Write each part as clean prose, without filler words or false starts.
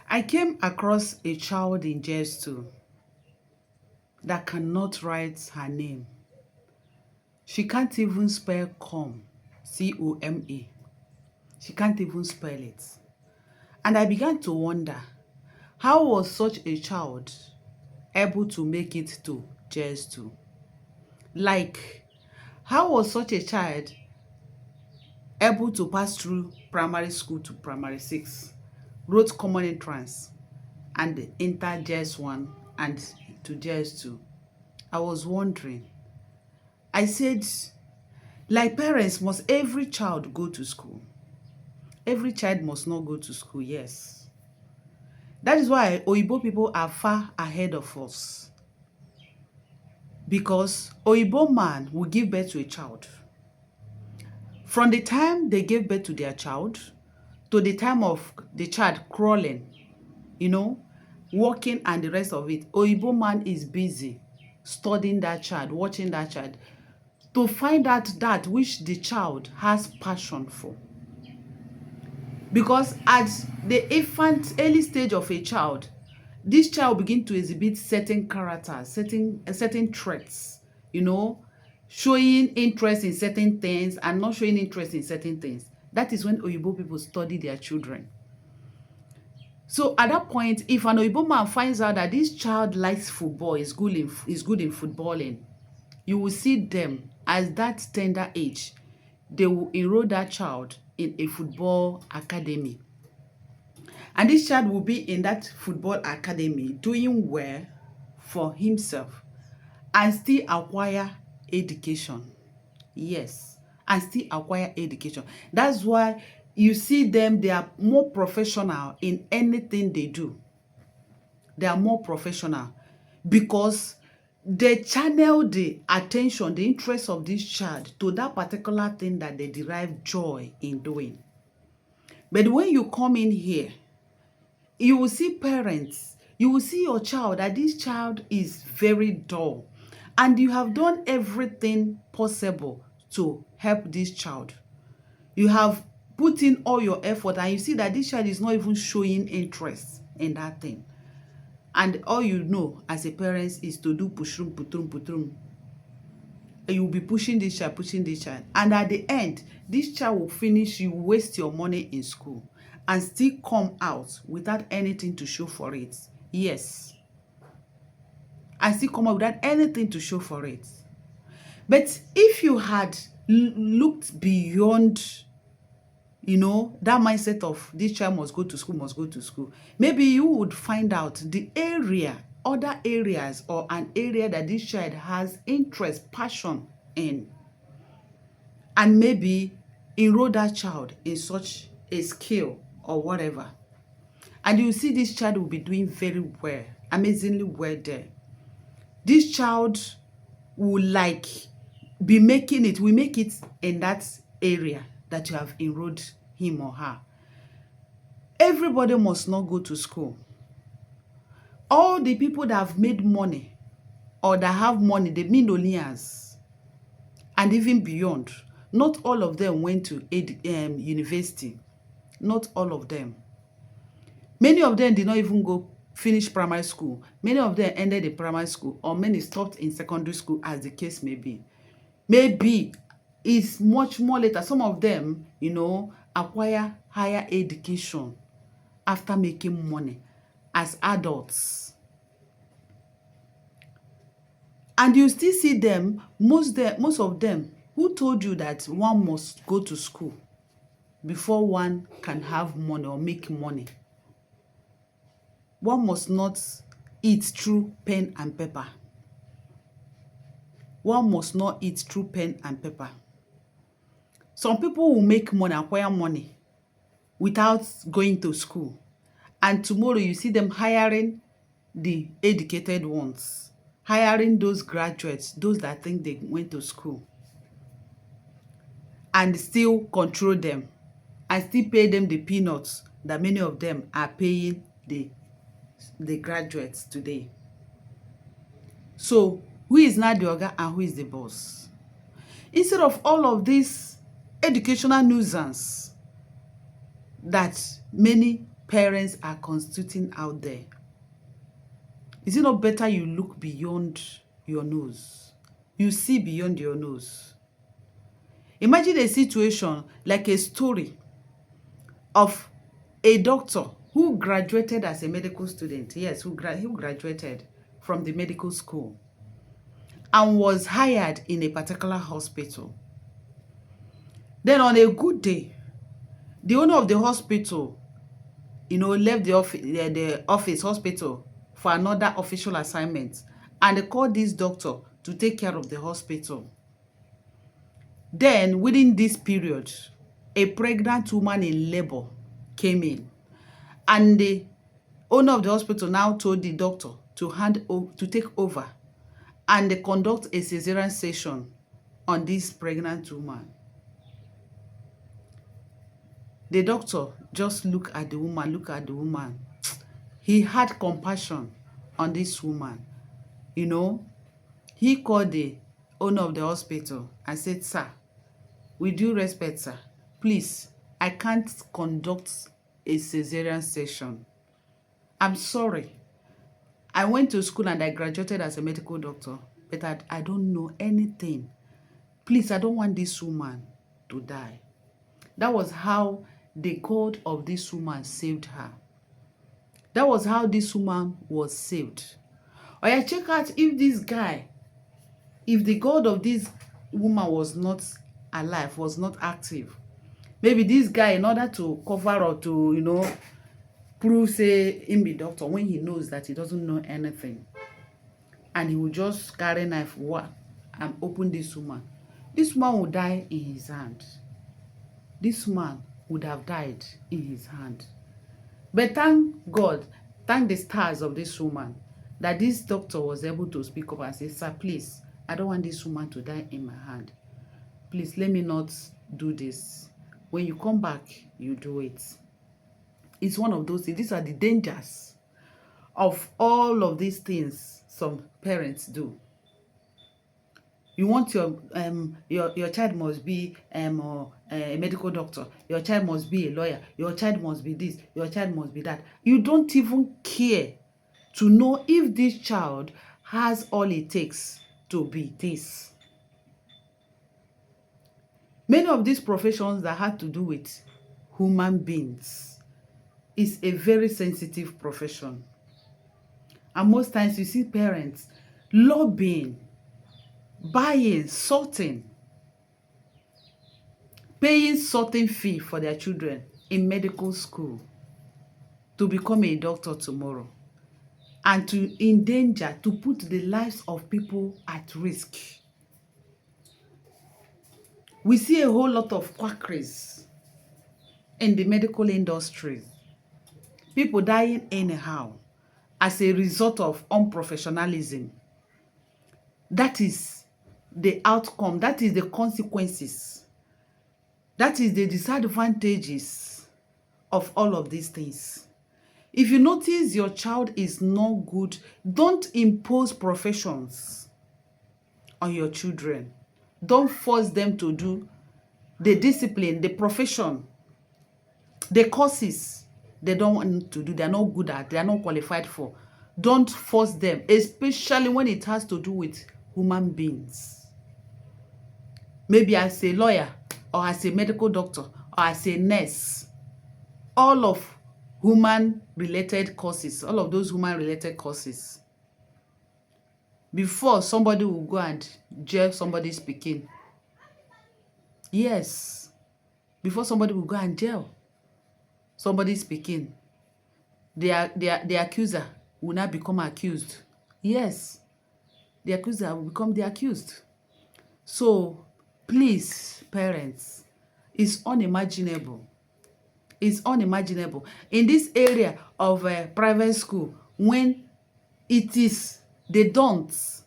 I came across a child in JS2 that cannot write her name. She can't even spell come, C-O-M-A. She can't even spell it. And I began to wonder, how was such a child able to make it to JS2? Like, how was such a child able to pass through primary school to primary 6, wrote common entrance, and enter JS1 and to JS2? I was wondering. I said, like parents, must every child go to school? Every child must not go to school, yes. That is why Oyibo people are far ahead of us. Because Oyibo man will give birth to a child. From the time they gave birth to their child to the time of the child crawling, walking and the rest of it, Oyibo man is busy studying that child, watching that child, to find out that which the child has passion for. Because at the infant early stage of a child, this child begin to exhibit certain characters, certain traits, showing interest in certain things and not showing interest in certain things. That is when Oyibo people study their children. So at that point, if an Oyibo man finds out that this child likes football, is good in footballing, you will see them as that tender age, they will enroll that child in a football academy. And this child will be in that football academy doing well for himself and still acquire education. Yes, and still acquire education. That's why you see them, they are more professional in anything they do. They are more professional because they channel the attention, the interest of this child to that particular thing that they derive joy in doing. But when you come in here, you will see parents, you will see your child, that this child is very dull, and you have done everything possible to help this child. You have put in all your effort, and you see that this child is not even showing interest in that thing. And all you know as a parent is to do pushroom, putrum, putrum. You will be pushing this child. And at the end, this child will finish, you waste your money in school and still come out without anything to show for it. Yes. And still come out without anything to show for it. But if you had looked beyond, that mindset of this child must go to school, maybe you would find out the other areas, or an area that this child has interest, passion in, and maybe enroll that child in such a skill or whatever. And you see this child will be doing very well, amazingly well there. This child will be making it, we make it in that area that you have enrolled him or her. Everybody must not go to school. All the people that have made money or that have money, the millionaires and even beyond, not all of them went to university. Not all of them. Many of them did not even go finish primary school. Many of them ended the primary school, or many stopped in secondary school, as the case may be. Maybe it's much more later. Some of them, acquire higher education after making money as adults. And you still see them, most of them, who told you that one must go to school before one can have money or make money. One must not eat through pen and paper. One must not eat through pen and paper. Some people will make money, acquire money, without going to school. And tomorrow you see them hiring the educated ones, hiring those graduates, those that think they went to school, and still control them, and still pay them the peanuts that many of them are paying the graduates today. So who is now the oga and who is the boss? Instead of all of this educational nuisance that many parents are constituting out there? Is it not better you look beyond your nose? You see beyond your nose. Imagine a situation like a story of a doctor who graduated as a medical student. Yes, who graduated from the medical school and was hired in a particular hospital. Then on a good day, the owner of the hospital, left the office hospital for another official assignment, and they called this doctor to take care of the hospital. Then, within this period, a pregnant woman in labor came in, and the owner of the hospital now told the doctor to take over and they conduct a cesarean section on this pregnant woman. The doctor just look at the woman. He had compassion on this woman. He called the owner of the hospital and said, "Sir, with due respect, sir, please, I can't conduct a cesarean section. I'm sorry. I went to school and I graduated as a medical doctor, but I don't know anything. Please, I don't want this woman to die." That was how the God of this woman saved her. That was how this woman was saved. Or I check out if the God of this woman was not alive, was not active. Maybe this guy, in order to cover or to, prove, say, him be doctor, when he knows that he doesn't know anything, and he will just carry knife and open this woman would die in his hand. This man would have died in his hand. But thank God, thank the stars of this woman, that this doctor was able to speak up and say, "Sir, please, I don't want this woman to die in my hand. Please, let me not do this. When you come back, you do it." It's one of those things. These are the dangers of all of these things some parents do. You want your child must be a medical doctor. Your child must be a lawyer. Your child must be this. Your child must be that. You don't even care to know if this child has all it takes to be this. Many of these professions that have to do with human beings is a very sensitive profession. And most times you see parents lobbying, buying, sorting, paying sorting fee for their children in medical school to become a doctor tomorrow, and to put the lives of people at risk. We see a whole lot of quackeries in the medical industry. People dying anyhow as a result of unprofessionalism. That is the outcome. That is the consequences. That is the disadvantages of all of these things. If you notice your child is not good, don't impose professions on your children. Don't force them to do the discipline, the profession, the courses they don't want to do, they're not good at, they're not qualified for. Don't force them, especially when it has to do with human beings. Maybe as a lawyer, or as a medical doctor, or as a nurse, all of human-related courses, all of those human-related courses, before somebody will go and jail somebody speaking. Yes, before somebody will go and jail somebody speaking, the accuser will now become accused. Yes, the accuser will become the accused. So please, parents, it's unimaginable. It's unimaginable in this area of private school, when it is the don'ts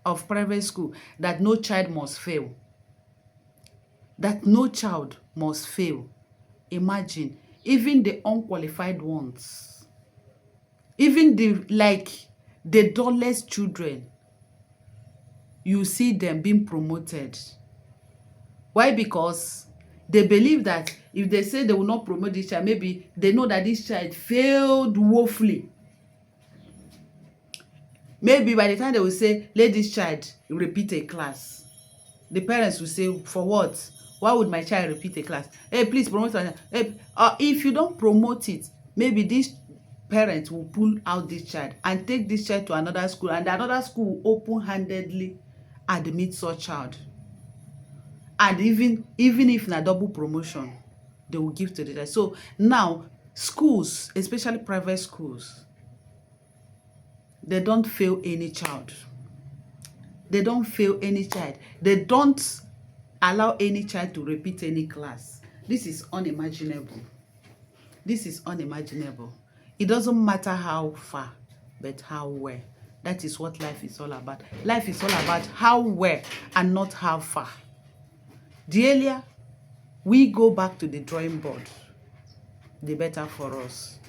of private school that no child must fail. That no child must fail. Imagine, even the unqualified ones, even the dullest children, you see them being promoted. Why? Because They believe that if they say they will not promote this child, maybe they know that this child failed woefully. Maybe by the time they will say, let this child repeat a class, the parents will say, for what? Why would my child repeat a class? Hey, please promote it. Hey, if you don't promote it, maybe this parent will pull out this child and take this child to another school, and another school will open-handedly admit such child. And even if na double promotion, they will give to the child. So now, schools, especially private schools, they don't fail any child. They don't fail any child. They don't allow any child to repeat any class. This is unimaginable. This is unimaginable. It doesn't matter how far, but how well. That is what life is all about. Life is all about how well and not how far. The earlier we go back to the drawing board, the better for us.